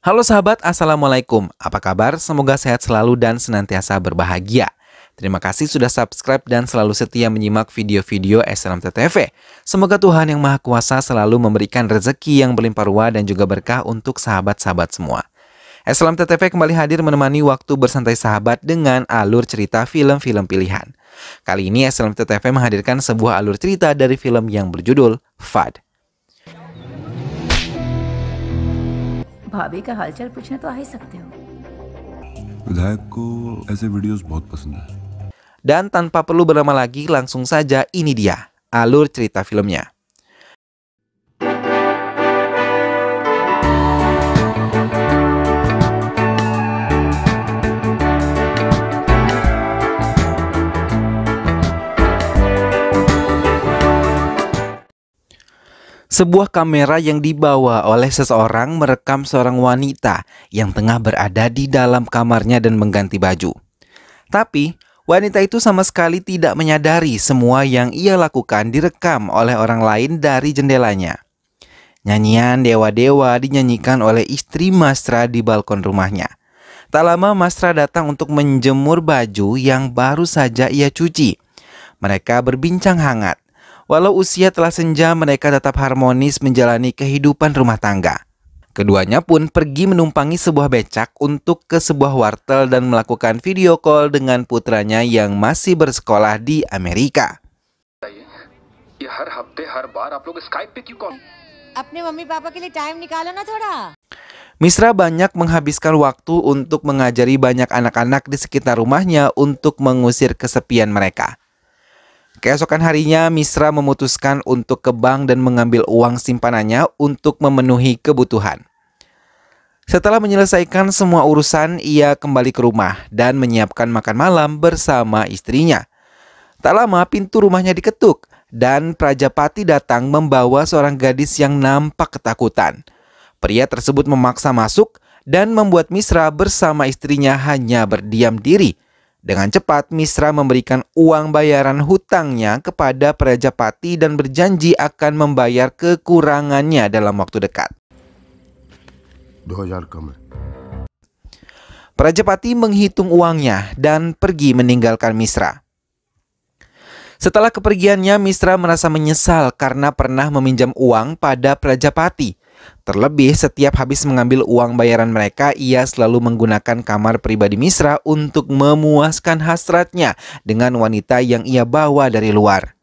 Halo sahabat, Assalamualaikum. Apa kabar? Semoga sehat selalu dan senantiasa berbahagia. Terima kasih sudah subscribe dan selalu setia menyimak video-video SLMTTV. Semoga Tuhan Yang Maha Kuasa selalu memberikan rezeki yang berlimpah ruah dan juga berkah untuk sahabat-sahabat semua. SLMTTV kembali hadir menemani waktu bersantai sahabat dengan alur cerita film-film pilihan. Kali ini SLMTTV menghadirkan sebuah alur cerita dari film yang berjudul FAD. भाभी का हालचाल पूछने तो आ ही सकते हो। विधायक को ऐसे वीडियोस बहुत पसंद है। Dan tanpa perlu berlama lagi, langsung saja ini dia alur cerita filmnya. Sebuah kamera yang dibawa oleh seseorang merekam seorang wanita yang tengah berada di dalam kamarnya dan mengganti baju. Tapi, wanita itu sama sekali tidak menyadari semua yang ia lakukan direkam oleh orang lain dari jendelanya. Nyanyian dewa-dewa dinyanyikan oleh istri Masra di balkon rumahnya. Tak lama Masra datang untuk menjemur baju yang baru saja ia cuci. Mereka berbincang hangat. Walau usia telah senja, mereka tetap harmonis menjalani kehidupan rumah tangga. Keduanya pun pergi menumpangi sebuah becak untuk ke sebuah wartel dan melakukan video call dengan putranya yang masih bersekolah di Amerika. Misra banyak menghabiskan waktu untuk mengajari banyak anak-anak di sekitar rumahnya untuk mengusir kesepian mereka. Keesokan harinya, Misra memutuskan untuk ke bank dan mengambil uang simpanannya untuk memenuhi kebutuhan. Setelah menyelesaikan semua urusan, ia kembali ke rumah dan menyiapkan makan malam bersama istrinya. Tak lama, pintu rumahnya diketuk dan Prajapati datang membawa seorang gadis yang nampak ketakutan. Pria tersebut memaksa masuk dan membuat Misra bersama istrinya hanya berdiam diri. Dengan cepat, Misra memberikan uang bayaran hutangnya kepada Prajapati dan berjanji akan membayar kekurangannya dalam waktu dekat. 2000 कम है। Prajapati menghitung uangnya dan pergi meninggalkan Misra. Setelah kepergiannya, Misra merasa menyesal karena pernah meminjam uang pada Prajapati. Terlebih, setiap habis mengambil uang bayaran mereka, ia selalu menggunakan kamar pribadi Misra untuk memuaskan hasratnya dengan wanita yang ia bawa dari luar.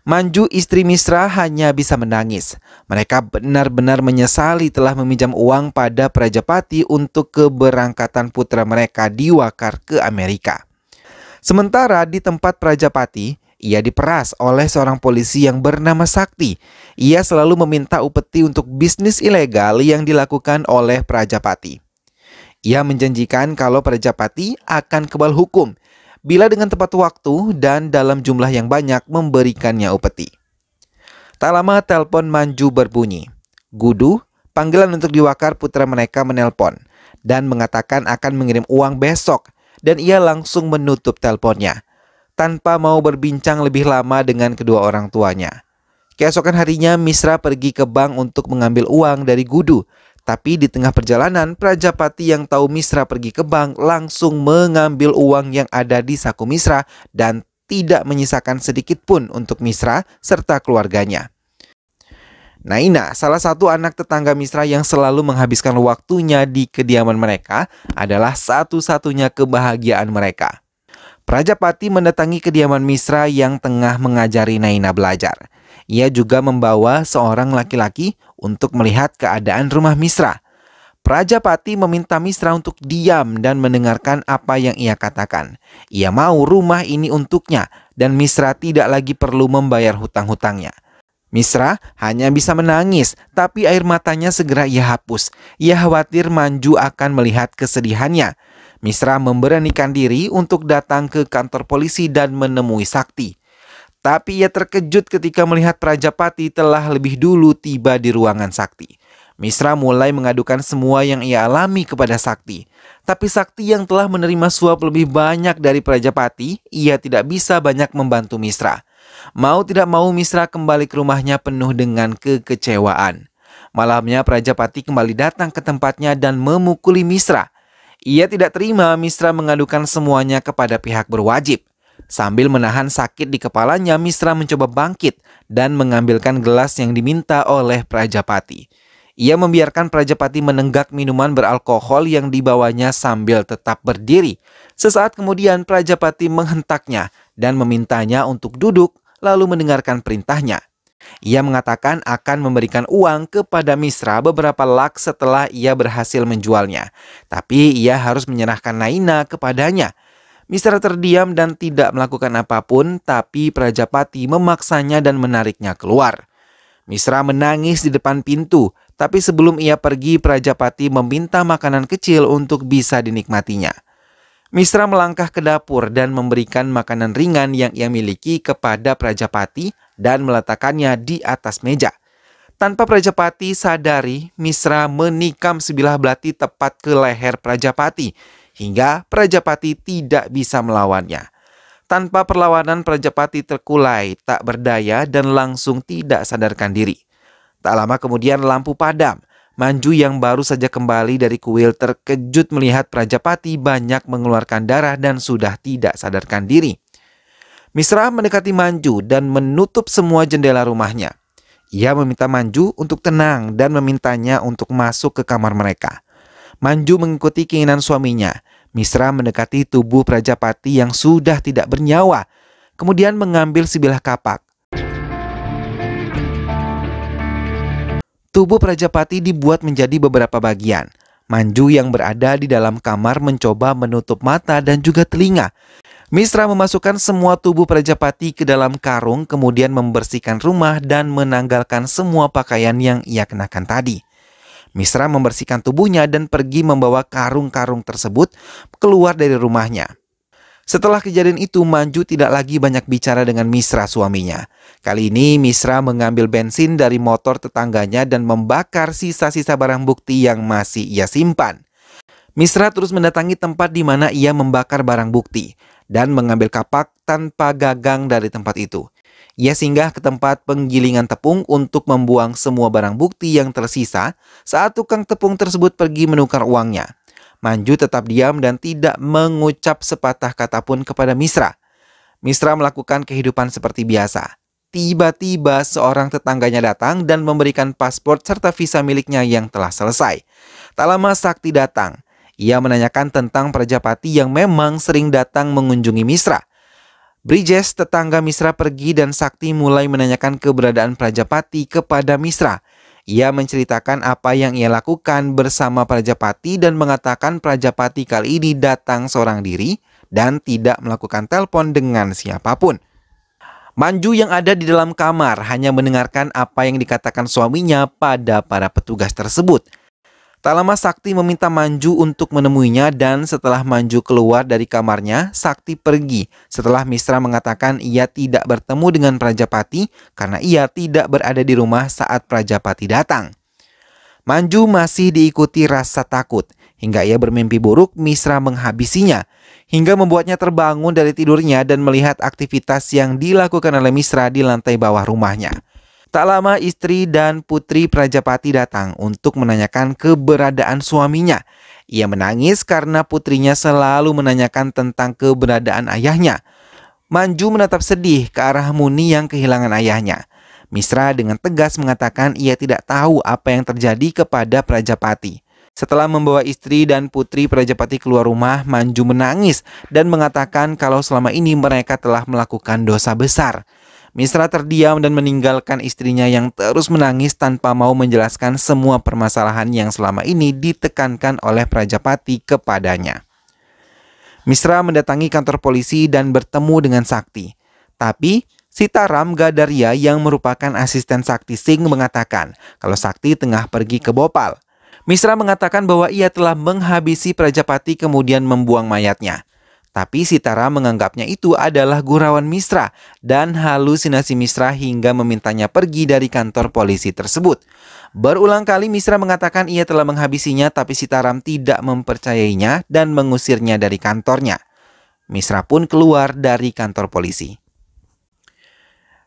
Manju, istri Misra, hanya bisa menangis. Mereka benar-benar menyesali telah meminjam uang pada Prajapati untuk keberangkatan putra mereka diwakar ke Amerika. Sementara di tempat Prajapati, ia diperas oleh seorang polisi yang bernama Sakti. Ia selalu meminta upeti untuk bisnis ilegal yang dilakukan oleh Prajapati. Ia menjanjikan kalau Prajapati akan kebal hukum bila dengan tepat waktu dan dalam jumlah yang banyak memberikannya upeti. Tak lama telepon Manju berbunyi. Gudu, panggilan untuk diwakar putra mereka, menelpon dan mengatakan akan mengirim uang besok, dan ia langsung menutup teleponnya tanpa mau berbincang lebih lama dengan kedua orang tuanya. Keesokan harinya, Misra pergi ke bank untuk mengambil uang dari Gudu. Tapi di tengah perjalanan, Prajapati yang tahu Misra pergi ke bank langsung mengambil uang yang ada di saku Misra dan tidak menyisakan sedikit pun untuk Misra serta keluarganya. Naina, salah satu anak tetangga Misra yang selalu menghabiskan waktunya di kediaman mereka, adalah satu-satunya kebahagiaan mereka. Prajapati mendatangi kediaman Misra yang tengah mengajari Naina belajar. Ia juga membawa seorang laki-laki untuk melihat keadaan rumah Misra. Prajapati meminta Misra untuk diam dan mendengarkan apa yang ia katakan. Ia mau rumah ini untuknya dan Misra tidak lagi perlu membayar hutang-hutangnya. Misra hanya bisa menangis, tapi air matanya segera ia hapus. Ia khawatir Manju akan melihat kesedihannya. Misra memberanikan diri untuk datang ke kantor polisi dan menemui Sakti. Tapi ia terkejut ketika melihat Prajapati telah lebih dulu tiba di ruangan Sakti. Misra mulai mengadukan semua yang ia alami kepada Sakti. Tapi Sakti yang telah menerima suap lebih banyak dari Prajapati, ia tidak bisa banyak membantu Misra. Mau tidak mau, Misra kembali ke rumahnya penuh dengan kekecewaan. Malamnya Prajapati kembali datang ke tempatnya dan memukuli Misra. Ia tidak terima Misra mengadukan semuanya kepada pihak berwajib. Sambil menahan sakit di kepalanya, Misra mencoba bangkit dan mengambilkan gelas yang diminta oleh Prajapati. Ia membiarkan Prajapati menenggak minuman beralkohol yang dibawanya sambil tetap berdiri. Sesaat kemudian Prajapati menghentaknya dan memintanya untuk duduk lalu mendengarkan perintahnya. Ia mengatakan akan memberikan uang kepada Misra beberapa lak setelah ia berhasil menjualnya. Tapi ia harus menyerahkan Naina kepadanya. Misra terdiam dan tidak melakukan apapun, tapi Prajapati memaksanya dan menariknya keluar. Misra menangis di depan pintu, tapi sebelum ia pergi, Prajapati meminta makanan kecil untuk bisa dinikmatinya. Misra melangkah ke dapur dan memberikan makanan ringan yang ia miliki kepada Prajapati dan meletakkannya di atas meja. Tanpa Prajapati sadari, Misra menikam sebilah belati tepat ke leher Prajapati, hingga Prajapati tidak bisa melawannya. Tanpa perlawanan, Prajapati terkulai, tak berdaya dan langsung tidak sadarkan diri. Tak lama kemudian lampu padam. Manju yang baru saja kembali dari kuil terkejut melihat Prajapati banyak mengeluarkan darah dan sudah tidak sadarkan diri. Misra mendekati Manju dan menutup semua jendela rumahnya. Ia meminta Manju untuk tenang dan memintanya untuk masuk ke kamar mereka. Manju mengikuti keinginan suaminya. Misra mendekati tubuh Prajapati yang sudah tidak bernyawa, kemudian mengambil sebilah kapak. Tubuh Prajapati dibuat menjadi beberapa bagian. Manju yang berada di dalam kamar mencoba menutup mata dan juga telinga. Misra memasukkan semua tubuh Prajapati ke dalam karung, kemudian membersihkan rumah dan menanggalkan semua pakaian yang ia kenakan tadi. Misra membersihkan tubuhnya dan pergi membawa karung-karung tersebut keluar dari rumahnya. Setelah kejadian itu, Manju tidak lagi banyak bicara dengan Misra suaminya. Kali ini Misra mengambil bensin dari motor tetangganya dan membakar sisa-sisa barang bukti yang masih ia simpan. Misra terus mendatangi tempat di mana ia membakar barang bukti dan mengambil kapak tanpa gagang dari tempat itu. Ia singgah ke tempat penggilingan tepung untuk membuang semua barang bukti yang tersisa saat tukang tepung tersebut pergi menukar uangnya. Manju tetap diam dan tidak mengucap sepatah kata pun kepada Misra. Misra melakukan kehidupan seperti biasa. Tiba-tiba seorang tetangganya datang dan memberikan paspor serta visa miliknya yang telah selesai. Tak lama Sakti datang. Ia menanyakan tentang Prajapati yang memang sering datang mengunjungi Misra. Brijes, tetangga Misra, pergi dan Sakti mulai menanyakan keberadaan Prajapati kepada Misra. Ia menceritakan apa yang ia lakukan bersama Prajapati dan mengatakan Prajapati kali ini datang seorang diri dan tidak melakukan telepon dengan siapapun. Manju yang ada di dalam kamar hanya mendengarkan apa yang dikatakan suaminya pada para petugas tersebut. Tak lama Sakti meminta Manju untuk menemuinya dan setelah Manju keluar dari kamarnya, Sakti pergi setelah Misra mengatakan ia tidak bertemu dengan Prajapati karena ia tidak berada di rumah saat Prajapati datang. Manju masih diikuti rasa takut hingga ia bermimpi buruk Misra menghabisinya hingga membuatnya terbangun dari tidurnya dan melihat aktivitas yang dilakukan oleh Misra di lantai bawah rumahnya. Tak lama istri dan putri Prajapati datang untuk menanyakan keberadaan suaminya. Ia menangis karena putrinya selalu menanyakan tentang keberadaan ayahnya. Manju menatap sedih ke arah Muni yang kehilangan ayahnya. Misra dengan tegas mengatakan ia tidak tahu apa yang terjadi kepada Prajapati. Setelah membawa istri dan putri Prajapati keluar rumah, Manju menangis dan mengatakan kalau selama ini mereka telah melakukan dosa besar. Misra terdiam dan meninggalkan istrinya yang terus menangis tanpa mau menjelaskan semua permasalahan yang selama ini ditekankan oleh Prajapati kepadanya. Misra mendatangi kantor polisi dan bertemu dengan Sakti. Tapi Sitaram Gadaria yang merupakan asisten Sakti Singh mengatakan kalau Sakti tengah pergi ke Bhopal. Misra mengatakan bahwa ia telah menghabisi Prajapati kemudian membuang mayatnya. Tapi Sitaram menganggapnya itu adalah gurauan Misra dan halusinasi Misra hingga memintanya pergi dari kantor polisi tersebut. Berulang kali Misra mengatakan ia telah menghabisinya tapi Sitaram tidak mempercayainya dan mengusirnya dari kantornya. Misra pun keluar dari kantor polisi.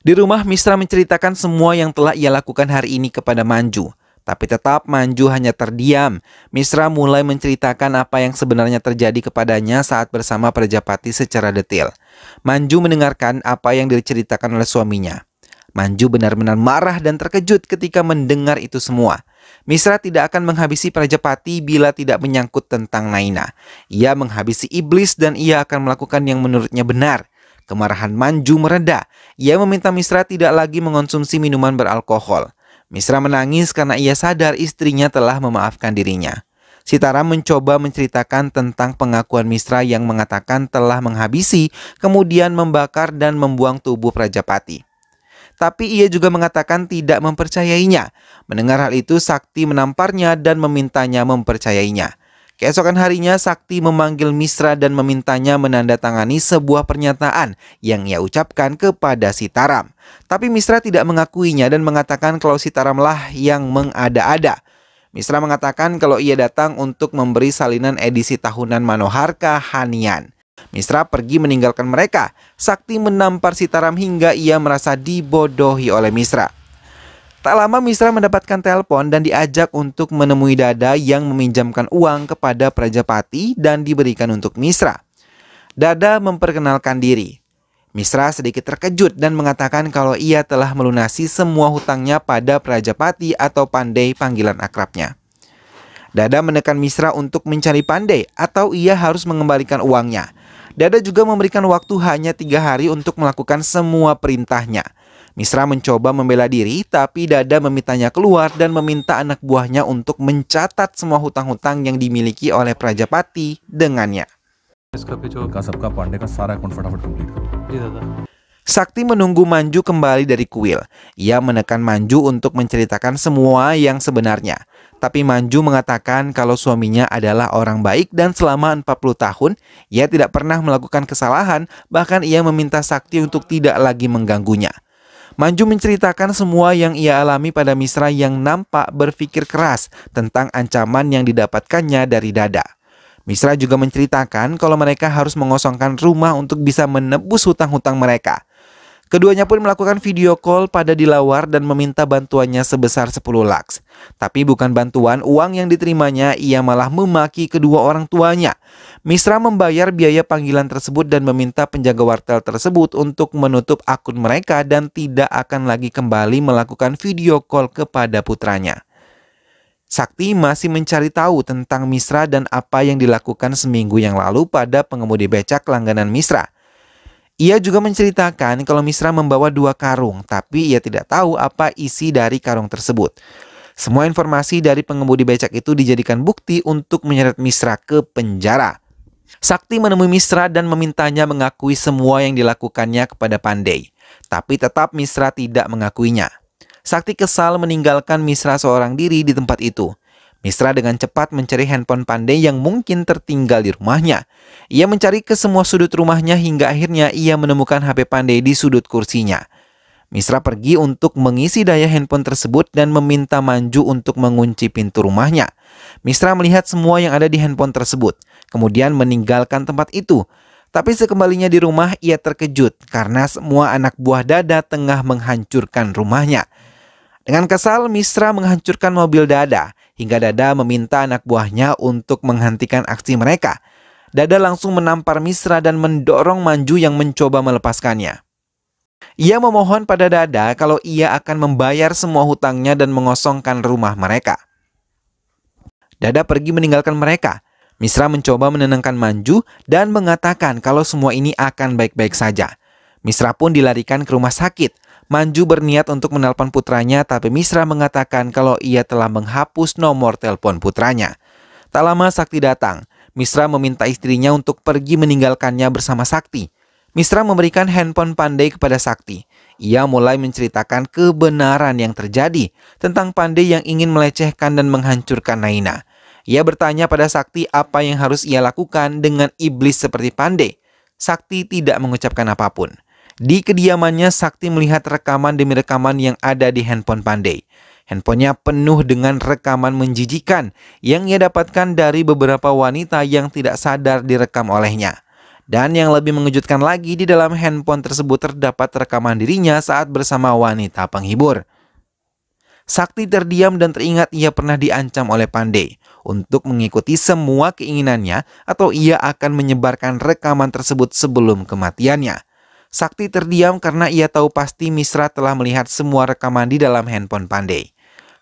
Di rumah Misra menceritakan semua yang telah ia lakukan hari ini kepada Manju. Tapi tetap Manju hanya terdiam. Misra mulai menceritakan apa yang sebenarnya terjadi kepadanya saat bersama Prajapati secara detail. Manju mendengarkan apa yang diceritakan oleh suaminya. Manju benar-benar marah dan terkejut ketika mendengar itu semua. Misra tidak akan menghabisi Prajapati bila tidak menyangkut tentang Naina. Ia menghabisi iblis dan ia akan melakukan yang menurutnya benar. Kemarahan Manju mereda. Ia meminta Misra tidak lagi mengonsumsi minuman beralkohol. Misra menangis karena ia sadar istrinya telah memaafkan dirinya. Sitaram mencoba menceritakan tentang pengakuan Misra yang mengatakan telah menghabisi, kemudian membakar dan membuang tubuh Prajapati. Tapi ia juga mengatakan tidak mempercayainya. Mendengar hal itu, Sakti menamparnya dan memintanya mempercayainya. Keesokan harinya, Sakti memanggil Misra dan memintanya menandatangani sebuah pernyataan yang ia ucapkan kepada Sitaram. Tapi Misra tidak mengakuinya dan mengatakan kalau Sitaramlah yang mengada-ada. Misra mengatakan kalau ia datang untuk memberi salinan edisi tahunan Manoharka Hanian. Misra pergi meninggalkan mereka. Sakti menampar Sitaram hingga ia merasa dibodohi oleh Misra. Tak lama Misra mendapatkan telepon dan diajak untuk menemui Dada yang meminjamkan uang kepada Prajapati dan diberikan untuk Misra. Dada memperkenalkan diri. Misra sedikit terkejut dan mengatakan kalau ia telah melunasi semua hutangnya pada Prajapati atau Pandey panggilan akrabnya. Dada menekan Misra untuk mencari Pandey atau ia harus mengembalikan uangnya. Dada juga memberikan waktu hanya 3 hari untuk melakukan semua perintahnya. Misra mencoba membela diri, tapi Dada memintanya keluar dan meminta anak buahnya untuk mencatat semua hutang-hutang yang dimiliki oleh Prajapati dengannya. Sakti menunggu Manju kembali dari kuil. Ia menekan Manju untuk menceritakan semua yang sebenarnya. Tapi Manju mengatakan kalau suaminya adalah orang baik dan selama 40 tahun, ia tidak pernah melakukan kesalahan, bahkan ia meminta Sakti untuk tidak lagi mengganggunya. Manju menceritakan semua yang ia alami pada Misra yang nampak berpikir keras tentang ancaman yang didapatkannya dari Dada. Misra juga menceritakan kalau mereka harus mengosongkan rumah untuk bisa menebus hutang-hutang mereka. Keduanya pun melakukan video call pada Dilawar dan meminta bantuannya sebesar 10 lakhs. Tapi bukan bantuan uang yang diterimanya, ia malah memaki kedua orang tuanya. Misra membayar biaya panggilan tersebut dan meminta penjaga wartel tersebut untuk menutup akun mereka dan tidak akan lagi kembali melakukan video call kepada putranya. Sakti masih mencari tahu tentang Misra dan apa yang dilakukan seminggu yang lalu pada pengemudi becak langganan Misra. Ia juga menceritakan kalau Misra membawa 2 karung, tapi ia tidak tahu apa isi dari karung tersebut. Semua informasi dari pengemudi becak itu dijadikan bukti untuk menyeret Misra ke penjara. Sakti menemui Misra dan memintanya mengakui semua yang dilakukannya kepada Pandey. Tapi tetap Misra tidak mengakuinya. Sakti kesal meninggalkan Misra seorang diri di tempat itu. Misra dengan cepat mencari handphone Pandey yang mungkin tertinggal di rumahnya. Ia mencari ke semua sudut rumahnya hingga akhirnya ia menemukan HP Pandey di sudut kursinya. Misra pergi untuk mengisi daya handphone tersebut dan meminta Manju untuk mengunci pintu rumahnya. Misra melihat semua yang ada di handphone tersebut, kemudian meninggalkan tempat itu. Tapi sekembalinya di rumah, ia terkejut karena semua anak buah Dada tengah menghancurkan rumahnya. Dengan kesal, Misra menghancurkan mobil Dada, hingga Dada meminta anak buahnya untuk menghentikan aksi mereka. Dada langsung menampar Misra dan mendorong Manju yang mencoba melepaskannya. Ia memohon pada Dada kalau ia akan membayar semua hutangnya dan mengosongkan rumah mereka. Dada pergi meninggalkan mereka. Misra mencoba menenangkan Manju dan mengatakan kalau semua ini akan baik-baik saja. Misra pun dilarikan ke rumah sakit. Manju berniat untuk menelpon putranya, tapi Misra mengatakan kalau ia telah menghapus nomor telepon putranya. Tak lama Sakti datang. Misra meminta istrinya untuk pergi meninggalkannya bersama Sakti. Misra memberikan handphone Pandey kepada Sakti. Ia mulai menceritakan kebenaran yang terjadi tentang Pandey yang ingin melecehkan dan menghancurkan Naina. Ia bertanya pada Sakti apa yang harus ia lakukan dengan iblis seperti Pandey. Sakti tidak mengucapkan apapun. Di kediamannya, Sakti melihat rekaman demi rekaman yang ada di handphone Pandey. Handphonenya penuh dengan rekaman menjijikan yang ia dapatkan dari beberapa wanita yang tidak sadar direkam olehnya. Dan yang lebih mengejutkan lagi, di dalam handphone tersebut terdapat rekaman dirinya saat bersama wanita penghibur. Sakti terdiam dan teringat ia pernah diancam oleh Pandey untuk mengikuti semua keinginannya atau ia akan menyebarkan rekaman tersebut sebelum kematiannya. Sakti terdiam karena ia tahu pasti Misra telah melihat semua rekaman di dalam handphone Pandey.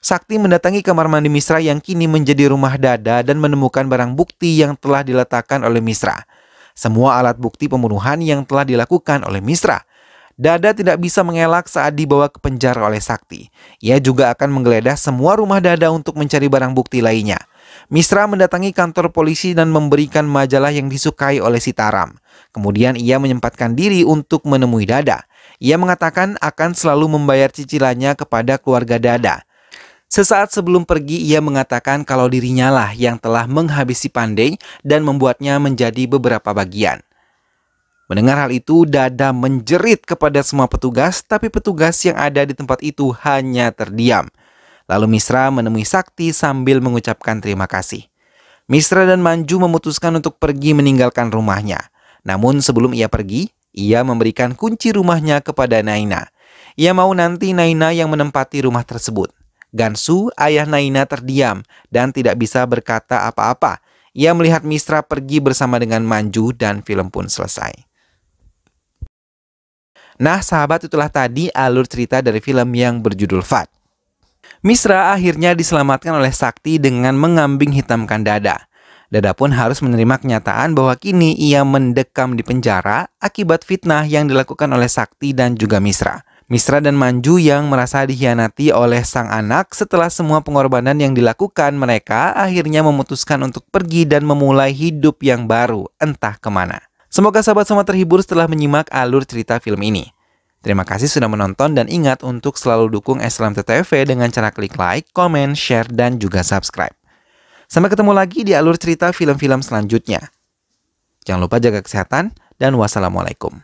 Sakti mendatangi kamar mandi Misra yang kini menjadi rumah Dada dan menemukan barang bukti yang telah diletakkan oleh Misra. Semua alat bukti pembunuhan yang telah dilakukan oleh Misra. Dada tidak bisa mengelak saat dibawa ke penjara oleh Sakti. Ia juga akan menggeledah semua rumah Dada untuk mencari barang bukti lainnya. Misra mendatangi kantor polisi dan memberikan majalah yang disukai oleh Sitaram. Kemudian ia menyempatkan diri untuk menemui Dada. Ia mengatakan akan selalu membayar cicilannya kepada keluarga Dada. Sesaat sebelum pergi, ia mengatakan kalau dirinya lah yang telah menghabisi Pandey dan membuatnya menjadi beberapa bagian. Mendengar hal itu, Dada menjerit kepada semua petugas, tapi petugas yang ada di tempat itu hanya terdiam. Lalu Misra menemui Sakti sambil mengucapkan terima kasih. Misra dan Manju memutuskan untuk pergi meninggalkan rumahnya. Namun sebelum ia pergi, ia memberikan kunci rumahnya kepada Naina. Ia mau nanti Naina yang menempati rumah tersebut. Gansu, ayah Naina, terdiam dan tidak bisa berkata apa-apa. Ia melihat Misra pergi bersama dengan Manju dan film pun selesai. Nah sahabat, itulah tadi alur cerita dari film yang berjudul Fat. Misra akhirnya diselamatkan oleh Sakti dengan mengambing hitamkan Dada. Dada pun harus menerima kenyataan bahwa kini ia mendekam di penjara akibat fitnah yang dilakukan oleh Sakti dan juga Misra. Misra dan Manju yang merasa dikhianati oleh sang anak setelah semua pengorbanan yang dilakukan mereka akhirnya memutuskan untuk pergi dan memulai hidup yang baru entah kemana. Semoga sahabat semua terhibur setelah menyimak alur cerita film ini. Terima kasih sudah menonton dan ingat untuk selalu dukung Islam TV dengan cara klik like, komen, share, dan juga subscribe. Sampai ketemu lagi di alur cerita film-film selanjutnya. Jangan lupa jaga kesehatan dan wassalamualaikum.